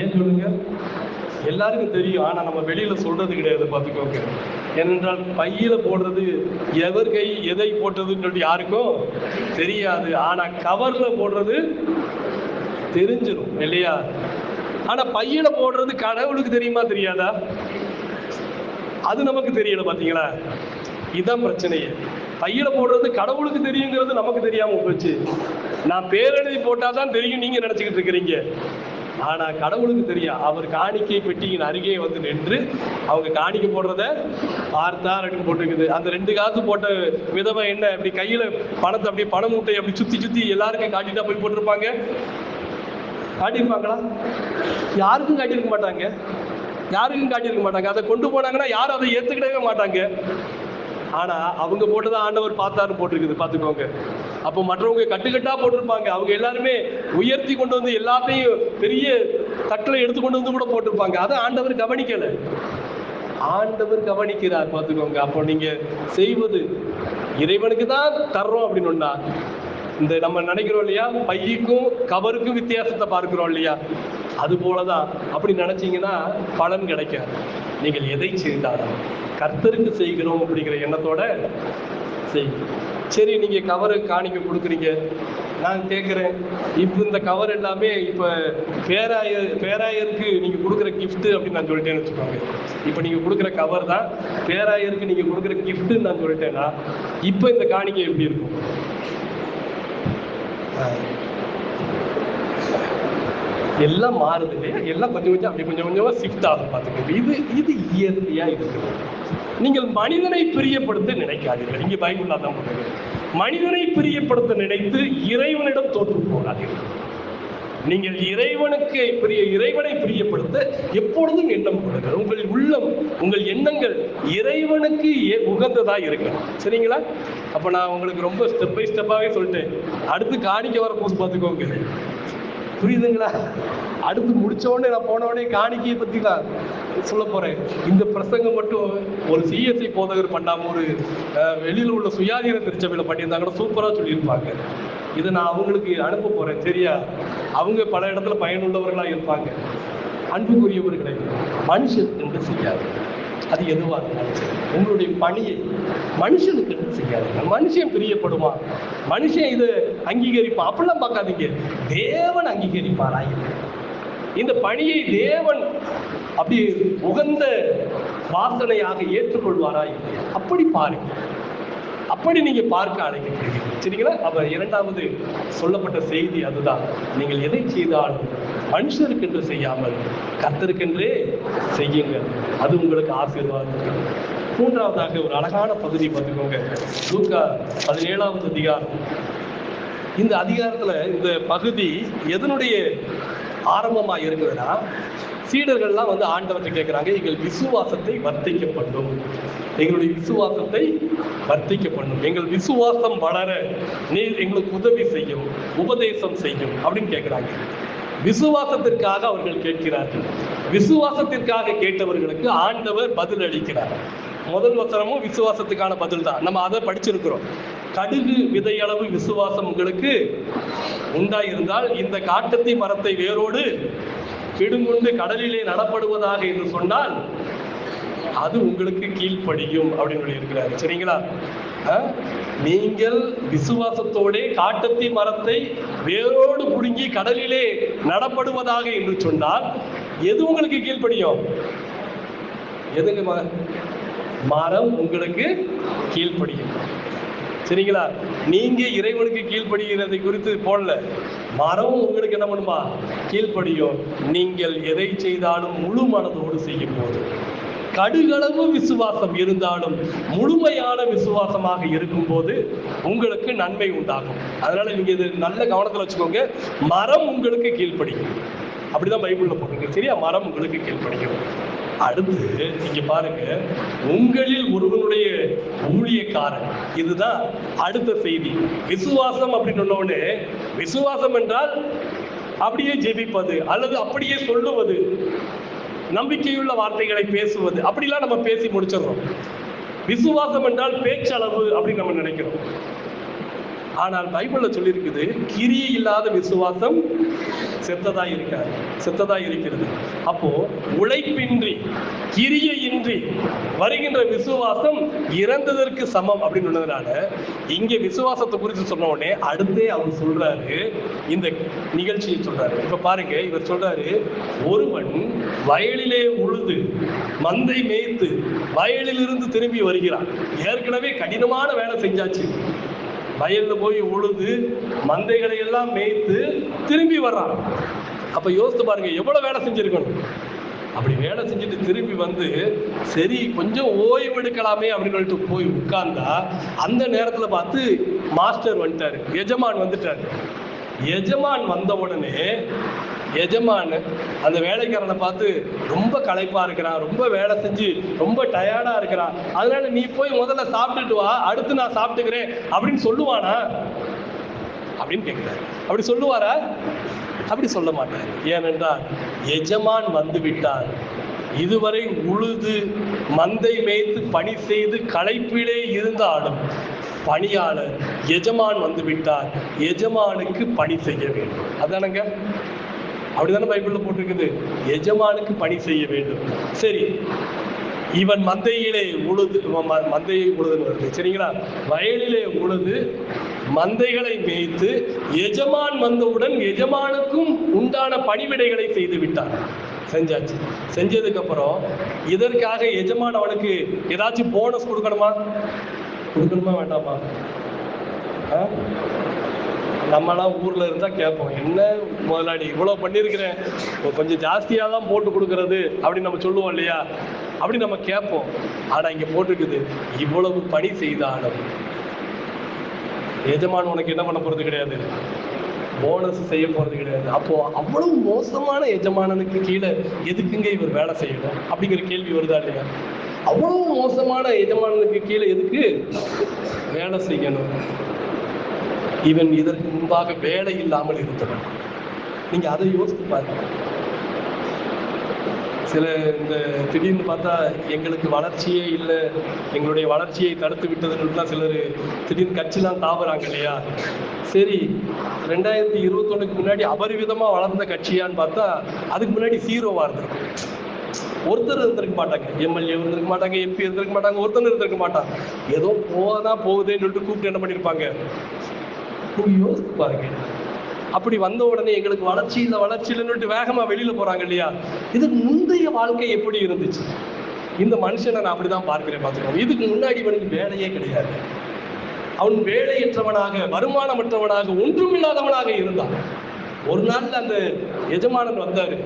ஏன் சொல்லுங்க? எல்லாருக்கும் தெரியும், ஆனா நம்ம வெளியில சொல்றது கிடையாது. பார்த்துக்கோங்க. ஏனென்றால் பையில போடுறது எவர் கை எதை போட்டதுன்னு சொல்லிட்டு யாருக்கும் தெரியாது. ஆனா கவர்ல போடுறது தெரிஞ்சிடும் இல்லையா? ஆனா பையில போடுறது கடவுளுக்கு தெரியுமா தெரியாதா? அது நமக்கு தெரியல. பாத்தீங்களா? இதுதான் பிரச்சனையே. பையில போடுறது கடவுளுக்கு தெரியுங்கிறது நமக்கு தெரியாம போச்சு. நான் பேரெழுதி போட்டாதான் தெரியும் நீங்க நினைச்சுக்கிட்டு இருக்கிறீங்க. ஆனா கடவுளுக்கு தெரியும். அவர் காணிக்கை பெட்டியின் அருகே வந்து நின்று அவங்க காணிக்கை போடுறத பார்த்தார் அப்படின்னு போட்டுருக்குது. அந்த 2 காசு போட்ட விதவை என்ன அப்படி கையில பணத்தை அப்படி பண மூட்டை அப்படி சுத்தி சுத்தி எல்லாருக்கும் காட்டிட்டா போய் போட்டிருப்பாங்க? காட்டியிருப்பாங்களா? யாருக்கும் காட்டியிருக்க மாட்டாங்க. யாருக்கும் காட்டியிருக்க மாட்டாங்க. அதை கொண்டு போனாங்கன்னா யாரும் அதை ஏத்துக்கிடவே மாட்டாங்க. ஆனா அவங்க போட்டுதான் ஆண்டவர் பார்த்தாருன்னு போட்டிருக்குது. பார்த்துக்கோங்க. அப்போ மற்றவங்க கட்டுக்கட்டா போட்டிருப்பாங்க. அவங்க எல்லாருமே உயர்த்தி கொண்டு வந்து எல்லாத்தையும் பெரிய தட்டில் எடுத்து கொண்டு வந்து கூட போட்டிருப்பாங்க. அதை ஆண்டவர் கவனிக்கல. ஆண்டவர் கவனிக்கிறார். பார்த்துக்கோங்க. அப்போ நீங்க செய்வது இறைவனுக்கு தான் தர்றோம் அப்படின்னு இந்த நம்ம நினைக்கிறோம் இல்லையா, பைக்கும் கவருக்கும் வித்தியாசத்தை பார்க்கிறோம் இல்லையா, அது போலதான். அப்படி நினைச்சீங்கன்னா பலன் கிடைக்காது. நீங்கள் எதை செய்தாலும் கர்த்தருக்கு செய்கிறோம் அப்படிங்கிற எண்ணத்தோட செய்யும். சரி, நீங்க கவரு காணிக்க கொடுக்குறீங்க. நான் கேட்குறேன், இப்போ இந்த கவர் எல்லாமே இப்போ பேராயருக்கு நீங்க கொடுக்குற கிஃப்ட் அப்படின்னு நான் சொல்லிட்டேன்னு வச்சுக்கோங்க. இப்போ நீங்க கொடுக்குற கவர் தான் பேராயருக்கு நீங்க கொடுக்குற கிஃப்ட்ன்னு நான் சொல்லிட்டேன்னா, இப்போ இந்த காணிக்கை எப்படி இருக்கும்? எல்லாம் மாறுது இல்லையா? எல்லாம் கொஞ்சம் கொஞ்சம் அப்படி கொஞ்சம் கொஞ்சமா ஷிஃப்ட் ஆகும். பார்த்துக்கோங்க. இது இயற்கையா இருக்குது. நீங்கள் மனிதனை பிரியப்படுத்த நினைக்காதீர்கள். இங்க பைபிள்ல தான் போடுங்க. மனிதனை பிரியப்படுத்த நினைத்து இறைவனிடம் தோற்று போகாதீர்கள். நீங்கள் இறைவனை பிரியப்படுத்த எப்பொழுதும் எண்ணம் கொடுங்கள். உங்கள் உள்ளம், உங்கள் எண்ணங்கள் இறைவனுக்கு உகந்ததா இருக்கணும். சரிங்களா? அப்ப நான் உங்களுக்கு ரொம்ப ஸ்டெப் பை ஸ்டெப்பாவே சொல்லிட்டேன். அடுத்து காணிக்க வரப்போது பார்த்துக்கோங்க. புரியுதுங்களா? அடுத்து முடிச்ச உடனே நான் போன உடனே காணிக்கையை பத்தி நான் சொல்ல போறேன். இந்த பிரசங்கம் மட்டும் ஒரு சிஎஸ்ஐ போதகர் பண்ணாம ஒரு வெளியில உள்ள சுயாதீன திருச்சபையில பண்ணியிருந்தாங்கன்னா சூப்பரா சொல்லியிருப்பாங்க. இதை நான் அவங்களுக்கு அனுப்ப போறேன். சரியா? அவங்க பல இடத்துல பயனுள்ளவர்களா இருப்பாங்க. அன்புக்குரியவர்களை மனுஷன் என்று செய்யாது. அது எதுவாக இருந்தாலும் சரி, உங்களுடைய பணியை மனுஷனுக்கு செய்யாதீங்க. மனுஷன் பிரியப்படுமா, மனுஷன் இது அங்கீகரிப்பான் அப்படிலாம் பார்க்காதீங்க. தேவன் அங்கீகரிப்பாராய் இந்த பணியை, தேவன் அப்படி உகந்த வாசனையாக ஏற்றுக்கொள்வாராய் அப்படி பாருங்க. அப்படி நீங்க பார்க்க அழைக்கப்படுவீங்க. சரிங்களா? அப்ப இரண்டாவது சொல்லப்பட்ட செய்தி அதுதான். நீங்கள் எதை செய்தாலும் மனுஷருக்கென்று செய்யாமல் கர்த்தருக்கென்றே செய்யுங்கள், அது உங்களுக்கு ஆசீர்வாதம். மூன்றாவதாக ஒரு அழகான பகுதி பார்த்துக்கோங்க, லூக்கா 17வது அதிகாரம். இந்த அதிகாரத்துல இந்த பகுதி எதனுடைய ஆரம்பமா இருக்குதுன்னா, சீடர்கள்லாம் வந்து ஆண்டவர்கிட்ட கேட்கிறாங்க, எங்கள் விசுவாசத்தை வர்த்திக்க பண்ணும், எங்களுடைய விசுவாசத்தை வர்த்திக்க பண்ணும், எங்கள் விசுவாசம் வளர நீர் எங்களுக்கு உதவி செய்யும், உபதேசம் செய்யும் அப்படின்னு கேட்கிறாங்க. விசுவாசத்திற்காக அவர்கள் கேட்கிறார்கள். விசுவாசத்திற்காக கேட்டவர்களுக்கு ஆண்டவர் பதில் அளிக்கிறார். முதல் வசனமும் விசுவாசத்துக்கான பதில் தான். நம்ம அதை படிச்சிருக்கிறோம். கடுகு விதையளவு விசுவாசம் உங்களுக்கு உண்டாயிருந்தால் இந்த காட்டத்தி மரத்தை வேரோடு பிடுங்குண்டு கடலிலே நடப்படுவதாக என்று சொன்னால் அது உங்களுக்கு கீழ்ப்படியும் அப்படின்னு இருக்கிறார். சரிங்களா? நீங்கள் விசுவாசத்தோட காட்டத்தி மரத்தை வேரோடு புடுங்கி கடலிலே நடப்படுவதாக என்று சொன்னால் எது உங்களுக்கு கீழ்ப்படியும்? எதுங்க? மரம் உங்களுக்கு கீழ்ப்படியும். சரிங்களா? நீங்க இறைவனுக்கு கீழ்ப்படுகிறதை குறித்து போடல, மரம் உங்களுக்கு என்ன பண்ணுமா? கீழ்ப்படியும். நீங்கள் எதை செய்தாலும் முழு மனதோடு செய்யும் போது, கடுகளவு விசுவாசம் இருந்தாலும் முழுமையான விசுவாசமாக இருக்கும் போது உங்களுக்கு நன்மை உண்டாகும். அதனால நீங்க இது நல்ல கவனத்தில் வச்சுக்கோங்க. மரம் உங்களுக்கு கீழ்ப்படியும், அப்படிதான் பைபிள்ல போட்டிருக்கு. சரியா? மரம் உங்களுக்கு கீழ்ப்படியும். அடுத்து நீங்க பாருங்க, உங்களில் ஒருவனுடைய ஊழியக்காரன். இதுதான் அடுத்த செய்தி. விசுவாசம் அப்படின்னு சொன்னோடனே, விசுவாசம் என்றால் அப்படியே ஜெபிப்பது அல்லது அப்படியே சொல்லுவது, நம்பிக்கையுள்ள வார்த்தைகளை பேசுவது, அப்படிலாம் நம்ம பேசி முடிச்சிடறோம். விசுவாசம் என்றால் பேச்சளவு அப்படின்னு நம்ம நினைக்கிறோம். ஆனால் பைபிள்ல சொல்லியிருக்குது, கிரியை இல்லாத விசுவாசம் செத்ததா இருக்கிறது. அப்போ உழைப்பின்றி கிரியையின்றி வருகின்ற விசுவாசம் இறந்ததற்கு சமம் அப்படின்னு சொன்னதுனால இங்க விசுவாசத்தை குறித்து சொன்ன உடனே அடுத்தே அவர் சொல்றாரு, இந்த நிகழ்ச்சியை சொல்றாரு. இப்ப பாருங்க, இவர் சொல்றாரு, ஒருவன் வயலிலே உழுது மந்தை மேய்த்து வயலிலிருந்து திரும்பி வருகிறான். ஏற்கனவே கடினமான வேலை செஞ்சாச்சு, வயல்ல போய் உழுது மந்தைகளை எல்லாம் மேய்த்து திரும்பி வர்றான். அப்ப யோசித்து பாருங்க, எவ்வளவு வேலை செஞ்சிருக்கணும். அப்படி வேலை செஞ்சுட்டு திரும்பி வந்து சரி கொஞ்சம் ஓய்வு எடுக்கலாமே அப்படின்னு சொல்லிட்டு போய் உட்கார்ந்தா அந்த நேரத்துல பார்த்து மாஸ்டர் வந்துட்டாரு, எஜமான் வந்துட்டாரு. எஜமான் வந்த உடனே எஜமான் அந்த வேலைக்காரனை பார்த்து, ரொம்ப களைப்பா இருக்கிறான், ரொம்ப வேலை செஞ்சு ரொம்ப டயர்டா இருக்கிறான், அதனால நீ போய் முதல்ல சாப்பிட்டுட்டு வா, அடுத்து நான் சாப்பிட்டுக்கிறேன் அப்படின்னு சொல்லுவானா அப்படின்னு கேட்கிறாரு. அப்படி சொல்லுவாரா? அப்படி சொல்ல மாட்டார். ஏனென்றால் எஜமான் வந்து விட்டார். இதுவரை உழுது மந்தை மேய்த்து பணி செய்து களைப்பிலே இருந்தாலும் பணியாளர் எஜமான் வந்து விட்டார், எஜமானுக்கு பணி செய்ய வேண்டும். அதானங்க? அப்படிதானே பைபிள்ல போட்டிருக்குது, எஜமானுக்கு பணி செய்ய வேண்டும். சரி, இவன் மந்தையை உழுதுன்னு வருது. சரிங்களா? வயலிலே உழுது மந்தைகளை மேய்த்து எஜமான் வந்தவுடன் எஜமானுக்கும் உண்டான பணிவிடைகளை செய்து விட்டார். செஞ்சாச்சு. செஞ்சதுக்கு அப்புறம் இதற்காக எஜமான் அவனுக்கு ஏதாச்சும் போனஸ் கொடுக்கணுமா வேண்டாமா? நம்மளாம் ஊர்ல இருந்தா கேட்போம், என்ன முதலாளி இவ்வளவு பண்ணிருக்கிறேன், கொஞ்சம் ஜாஸ்தியா தான் போட்டு கொடுக்கறது அப்படின்னு நம்ம சொல்லுவோம் இல்லையா? அப்படி நம்ம கேட்போம். ஆனா இங்க போட்டிருக்குது, இவ்வளவு பணி செய்தாலும் எஜமான் உனக்கு என்ன பண்ண போறது கிடையாது, போனஸ் செய்ய போறது கிடையாது. அப்போ அவ்வளவு மோசமான எஜமானனுக்கு கீழே எதுக்குங்க இவர் வேலை செய்யணும் அப்படிங்கிற கேள்வி வருதா இல்லையா? அவ்வளவு மோசமான எஜமானனுக்கு கீழே எதுக்கு வேலை செய்யணும்? இவன் இதற்கு முன்பாக வேலை இல்லாமல் இருந்தவன். நீங்க அதை யோசித்து பாருங்க. சில இந்த திடீர்னு பார்த்தா எங்களுக்கு வளர்ச்சியே இல்லை, எங்களுடைய வளர்ச்சியை தடுத்து விட்டதுன்னு சிலர் திடீர்னு கட்சிலாம் தாவுறாங்க இல்லையா? சரி, 2021 முன்னாடி அபரிவிதமா வளர்ந்த கட்சியான்னு பார்த்தா அதுக்கு முன்னாடி 0வா இருந்திருக்கும். ஒருத்தர் இருந்திருக்க மாட்டாங்க, எம்எல்ஏ இருந்திருக்க மாட்டாங்க, எம்பி இருந்திருக்க மாட்டாங்க, ஒருத்தர் இருந்திருக்க மாட்டாங்க. ஏதோ போதான் போகுதுன்னு சொல்லிட்டு கூப்பிட்டு என்ன பண்ணியிருப்பாங்க. யோசித்து பாருங்க. அப்படி வந்த உடனே எங்களுக்கு வளர்ச்சி இல்லை வளர்ச்சி இல்லைன்னு வேகமா வெளியில போறாங்க இல்லையா. இதுக்கு முந்தைய வாழ்க்கை எப்படி இருந்துச்சு? இந்த மனுஷனை நான் அப்படிதான் பார்க்கிறேன். பார்த்துக்கோங்க, இதுக்கு முன்னாடி அவனுக்கு வேலையே கிடையாது. அவன் வேலையற்றவனாக, வருமானமற்றவனாக, ஒன்றுமில்லாதவனாக இருந்தான். ஒரு நாள் அந்த எஜமானன் வந்தாரு.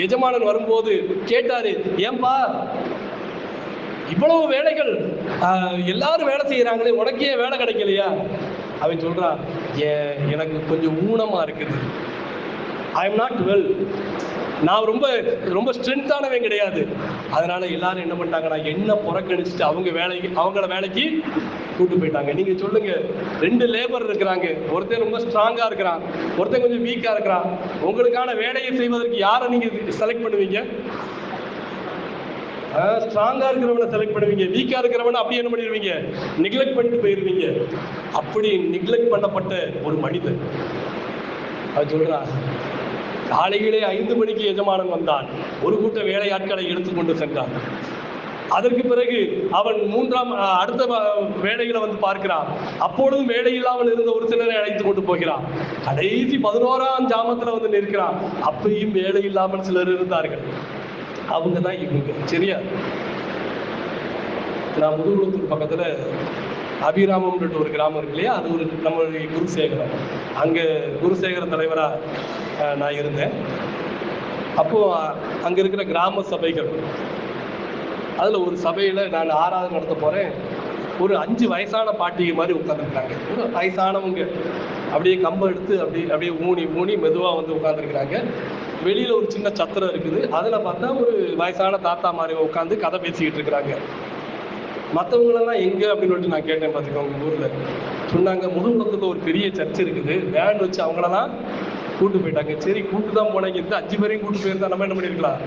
எஜமானன் வரும்போது கேட்டாரு, ஏன்பா இவ்வளவு வேலைகள், எல்லாரும் வேலை செய்யறாங்களே, உனக்கு ஏன் வேலை கிடைக்கலையா? அவன் சொல்றான், எனக்கு கொஞ்சம் ஊனமா இருக்குது, ஐ எம் நாட் வெல், நான் ரொம்ப ரொம்ப ஸ்ட்ரென்த்தானவன் கிடையாது. அதனால எல்லாரும் என்ன பண்ணிட்டாங்கன்னா என்ன புறக்கணிச்சுட்டு அவங்கள வேலைக்கு கூட்டு போயிட்டாங்க. நீங்க சொல்லுங்க, 2 லேபர் இருக்கிறாங்க, ஒருத்தன் ரொம்ப ஸ்ட்ராங்கா இருக்கிறான், ஒருத்தன் கொஞ்சம் வீக்கா இருக்கிறான். உங்களுக்கான வேலையை செய்வதற்கு யாரை நீங்க செலக்ட் பண்ணுவீங்க? ஸ்ட்ராங்கா இருக்கிறவனை செலக்ட் பண்ணுவீங்க, வீக்கா இருக்கிறவனை அப்படி என்ன பண்ணிடுவீங்க, நெக்லெக்ட் பண்ணிட்டு போயிருவீங்க. அப்படி நெக்லெக்ட் பண்ணப்பட்ட ஒரு மனிதன் அது சொல்றா, காலையிலே 5 மணிக்கு எஜமானன் வந்தான், ஒரு கூட்ட வேலையாட்களை எடுத்துக்கொண்டு சென்றான். அதற்கு பிறகு அவன் அடுத்த வேலைகளை வந்து பார்க்கிறான். அப்பொழுதும் வேலை இல்லாமல் இருந்த ஒரு சிலரை அழைத்து கொண்டு போகிறான். கடைசி 11ஆம் ஜாமத்துல வந்து நிற்கிறான். அப்பயும் வேலை இல்லாமல் சிலர் இருந்தார்கள். அவங்க தான் இவங்க. சரியா? நான் முதுகுளத்தூர் பக்கத்துல அபிராமம் ஒரு கிராமம் இருக்கு இல்லையா, அது ஒரு நம்மளுடைய குருசேகரம். அங்க குருசேகர தலைவரா நான் இருந்தேன். அப்போ அங்க இருக்கிற கிராம சபைகள், அதுல ஒரு சபையில நான் 6வது நடத்த போறேன். ஒரு 5 வயசான பாட்டிகை மாதிரி உட்கார்ந்துருக்காங்க. ஒரு வயசானவங்க அப்படியே கம்பம் எடுத்து அப்படியே ஊனி மெதுவா வந்து உட்கார்ந்துருக்கிறாங்க. வெளியில ஒரு சின்ன சத்திரம் இருக்குது. அதுல பார்த்தா ஒரு வயசான தாத்தா மாதிரி உட்காந்து கதை பேசிக்கிட்டு இருக்கிறாங்க. மற்றவங்களெல்லாம் எங்க அப்படின்னு சொல்லிட்டு நான் கேட்டேன். பார்த்துக்கோங்க, ஊர்ல சொன்னாங்க, முதுகுளத்துல ஒரு பெரிய சர்ச் இருக்குது, வேன் வச்சு அவங்களெல்லாம் கூட்டு போயிட்டாங்க. சரி, கூட்டு தான் போனாங்க. இந்த 5 பேரையும் கூட்டு போயிருந்தா நம்ம என்ன பண்ணிருக்கலாம்?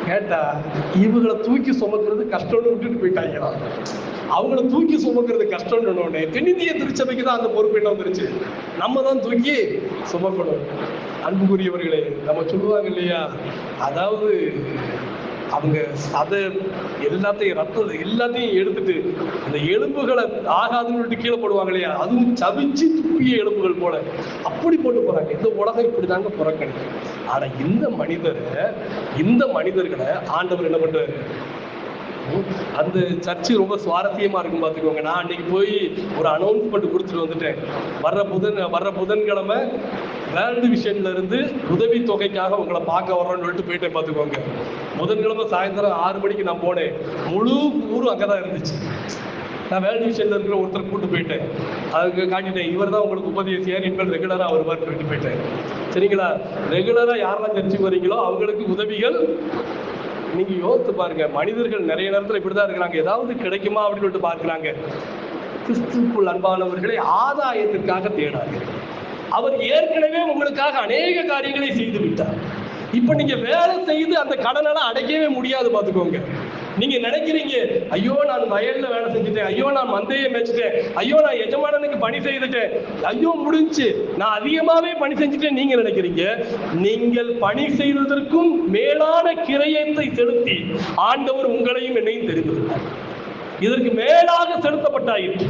கேட்டா இவங்களை தூக்கி சுமக்கிறது கஷ்டம்னு விட்டுட்டு போயிட்டாங்களா. அவங்கள தூக்கி சுமக்கிறது கஷ்டம்னு தென்னிந்திய திருச்சபைக்கு தான் அந்த பொறுப்பு என்ன வந்துருச்சு, நம்ம தான் தூக்கி சுமக்கணும். அன்புக்குரியவர்களே, நம்ம சொல்லுவாங்க இல்லையா, அதாவது அவங்க சதை எல்லாத்தையும் ரத்தம் எல்லாத்தையும் எடுத்துட்டு அந்த எலும்புகளை ஆகாதுன்னு சொல்லிட்டு கீழே போடுவாங்க இல்லையா, அதுவும் சவிச்சு துப்பிய எலும்புகள் போல அப்படி போட்டு போறாங்க. இந்த உலகம் இப்படிதாங்க புறக்கணிக்கும். ஆனா இந்த மனிதர்களை ஆண்டவர் என்ன பண்றாரு? அந்த சர்ச்சு ரொம்ப சுவாரஸ்யமா இருக்கும். பார்த்துக்கோங்க, நான் அன்னைக்கு போய் ஒரு அனௌன்ஸ்மெண்ட் கொடுத்துட்டு வந்துட்டேன். வர்ற புதன்கிழமை வேர்ல்டு விஷன்ல இருந்து உதவி தொகைக்காக உங்களை பார்க்க வர்றோம்னு சொல்லிட்டு போயிட்டேன். பார்த்துக்கோங்க, புதன்கிழமை சாயந்தரம் 6 மணிக்கு நான் போனேன். முழு ஊரும் அங்கதான் இருந்துச்சு. நான் வேர்ல்டு விஷன்ல இருக்கிற ஒருத்தர் கூட்டு போயிட்டேன். அதுக்கு காட்டிட்டேன், இவர் தான் உங்களுக்கு உபதேசியார், இனிமேல் ரெகுலரா அவர் மாதிரி சொல்லிட்டு போயிட்டேன். சரிங்களா? ரெகுலரா யாரெல்லாம் சர்ச்சுக்கு வரீங்களோ அவங்களுக்கு உதவிகள். நீங்க யோசித்து பாருங்க, மனிதர்கள் நிறைய நேரத்துல இப்படிதான் இருக்கிறாங்க, ஏதாவது கிடைக்குமா அப்படின்னு சொல்லிட்டு பார்க்கிறாங்க. கிறிஸ்துவுக்குள் அன்பானவர்களை ஆதாயத்திற்காக தேடாங்க. அவர் ஏற்கனவே உங்களுக்காக அநேக காரியங்களை செய்து விட்டார். இப்ப நீங்க வேலை செய்து அந்த கடனெல்லாம் அடைக்கவே முடியாது. பார்த்துக்கோங்க, நீங்க நினைக்கிறீங்க, ஐயோ நான் வயல்ல வேலை செஞ்சுட்டேன், ஐயோ நான் மந்தையை மேய்ச்சிட்டேன், ஐயோ நான் எஜமானனுக்கு பணி செய்துட்டேன், ஐயோ முடிஞ்சு நான் அதிகமாவே பணி செஞ்சுட்டேன். நீங்க நினைக்கிறீங்க, நீங்கள் பணி செய்வதற்கும் மேலான கிரயத்தை செலுத்தி ஆண்டவர் உங்களையும் என்னையும் தெரிந்திருந்தார். இதற்கு மேலாக செலுத்தப்பட்டாயிற்று.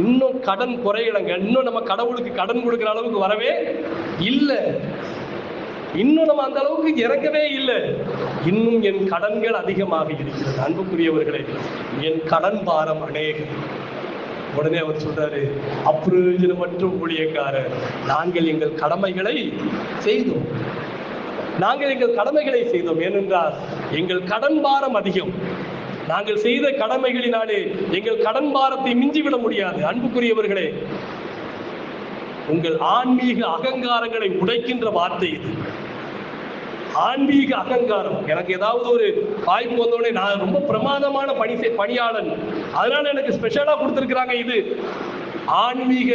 இன்னும் கடன் குறையலங்க. இன்னும் நம்ம கடவுளுக்கு கடன் கொடுக்கிற அளவுக்கு வரவே இல்லை. இன்னும் நம்ம அந்த அளவுக்கு இறங்கவே இல்லை. இன்னும் என் கடன்கள் அதிகமாக இருக்கிறது. அன்புக்குரியவர்களே, என் கடன் பாரம் அநேகம். உடனே அவர் சொல்றாரு, அப்பிரயோஜனமற்ற ஊழியக்காரர், நாங்கள் எங்கள் கடமைகளை செய்தோம். ஏனென்றால் எங்கள் கடன் பாரம் அதிகம். நாங்கள் செய்த கடமைகளினாலே எங்கள் கடன் பாரத்தை மிஞ்சிவிட முடியாது. அன்புக்குரியவர்களே, உங்கள் ஆன்மீக அகங்காரங்களை உடைக்கின்ற வார்த்தை இது. ஆன்மீக அகங்காரம். எனக்கு ஏதாவது ஒரு வாய்ப்பு வந்தோடனே நான் ரொம்ப பிரமாதமான பணியாளன், அதனால எனக்கு ஸ்பெஷலா கொடுத்திருக்கிறாங்க. இது ஆன்மீக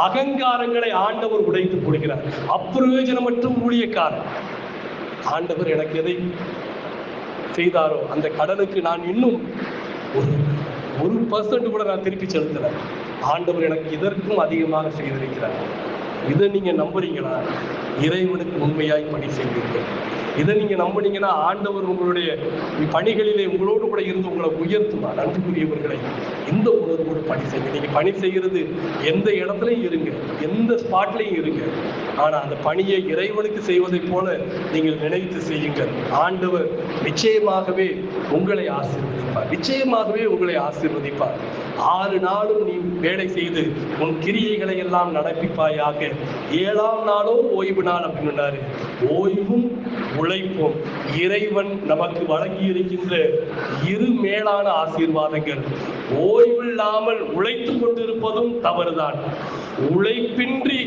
அகங்காரங்களை ஆண்டவர் உடைத்து போடுகிறார். அப்பிரயோஜனமற்ற ஊழியக்காரர். ஆண்டவர் எனக்கு எதை செய்தாரோ அந்த கடனுக்கு நான் இன்னும் 1% கூட நான் திருப்பி செலுத்துறேன். ஆண்டவர் எனக்கு இதற்கும் அதிகமாக செய்திருக்கிறார். இதை நீங்க நம்புறீங்களா? இறைவனுக்கு உண்மையாய் பணி செய்வீர்கள். இதை நீங்க நம்பினீங்கன்னா ஆண்டவர் உங்களுடைய பணிகளிலே உங்களோடு கூட இருந்து உங்களை உயர்த்துவார். அன்புக்குரியவர்களை, இந்த உணர்வோடு பணி செய்யுங்க. நீங்க பணி செய்கிறது எந்த இடத்துலையும் இருங்க, எந்த ஸ்பாட்லையும் இருங்க. ஆனா அந்த பணியை இறைவனுக்கு செய்வதை போல நீங்கள் நினைத்து செய்யுங்கள். ஆண்டவர் நிச்சயமாகவே உங்களை ஆசீர்வதிப்பார், நிச்சயமாகவே உங்களை ஆசீர்வதிப்பார். 6 நாளும் நீ வேலை செய்து உன் கிரியைகளை எல்லாம் நடப்பிப்பாயாக, 7ஆம் நாளோ ஓய்வு நாள் அப்படின்னாரு. ஓய்வும் உழைப்பும் இறைவன் நமக்கு வழங்கி இருக்கின்ற 2 மேலான ஆசீர்வாதங்கள். ஓய்வில்லாமல் உழைத்து கொண்டிருப்பதும் தவறுதான், உழைப்பின்றி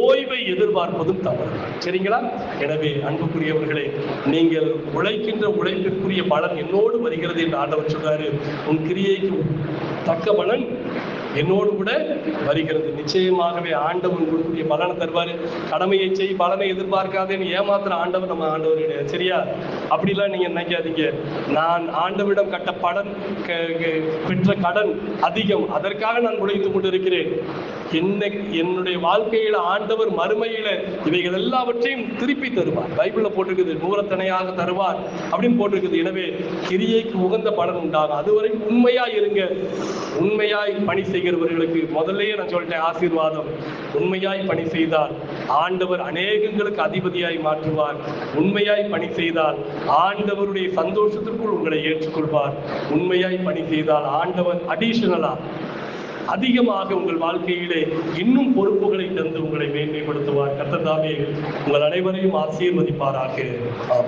ஓய்வை எதிர்பார்ப்பதும் தவறுதான். சரிங்களா? எனவே அன்புக்குரியவர்களே, நீங்கள் உழைக்கின்ற உழைப்பிற்குரிய பலன் என்னோடு வருகிறது என்று ஆண்டவர் சொல்றாரு. உன் கிரியைக்கு தக்க பலன் என்னோடு கூட வருகிறது. நிச்சயமாகவே ஆண்டவன் கொடுக்கக்கூடிய பலனை தருவாரு. கடமையை செய், பலனை எதிர்பார்க்காதேன்னு ஏமாத்துற ஆண்டவர் நம்ம ஆண்டவர் கிடையாது. சரியா? அப்படிலாம் நீங்க நினைக்காதீங்க. நான் ஆண்டவரிடம் கட்ட பெற்ற கடன் அதிகம், அதற்காக நான் உழைத்து கொண்டிருக்கிறேன். என்னுடைய வாழ்க்கையில ஆண்டவர் மறுமையில இவைகள் எல்லாவற்றையும் திருப்பி தருவார். பைபிள்ல போட்டிருக்குது, 100 தருவார் அப்படின்னு போட்டிருக்குது. எனவே கிரியைக்கு உகந்த பலன் உண்டாகும். அதுவரை உண்மையாய் இருங்க. உண்மையாய் பணி செய்கிறவர்களுக்கு முதல்லயே நான் சொல்லிட்டேன் ஆசீர்வாதம். உண்மையாய் பணி செய்தால் ஆண்டவர் அநேகங்களுக்கு அதிபதியாய் மாற்றுவார். உண்மையாய் பணி செய்தால் ஆண்டவருடைய சந்தோஷத்திற்குள் உங்களை ஏற்றுக்கொள்வார். உண்மையாய் பணி செய்தால் ஆண்டவர் அடிஷனலா அதிகமாக உங்கள் வாழ்க்கையிலே இன்னும் பொறுப்புகளை தந்து உங்களை மேன்மைப்படுத்துவார். கர்த்தர் தாமே உங்கள் அனைவரையும் ஆசீர்வதிப்பாராக. ஆமென்.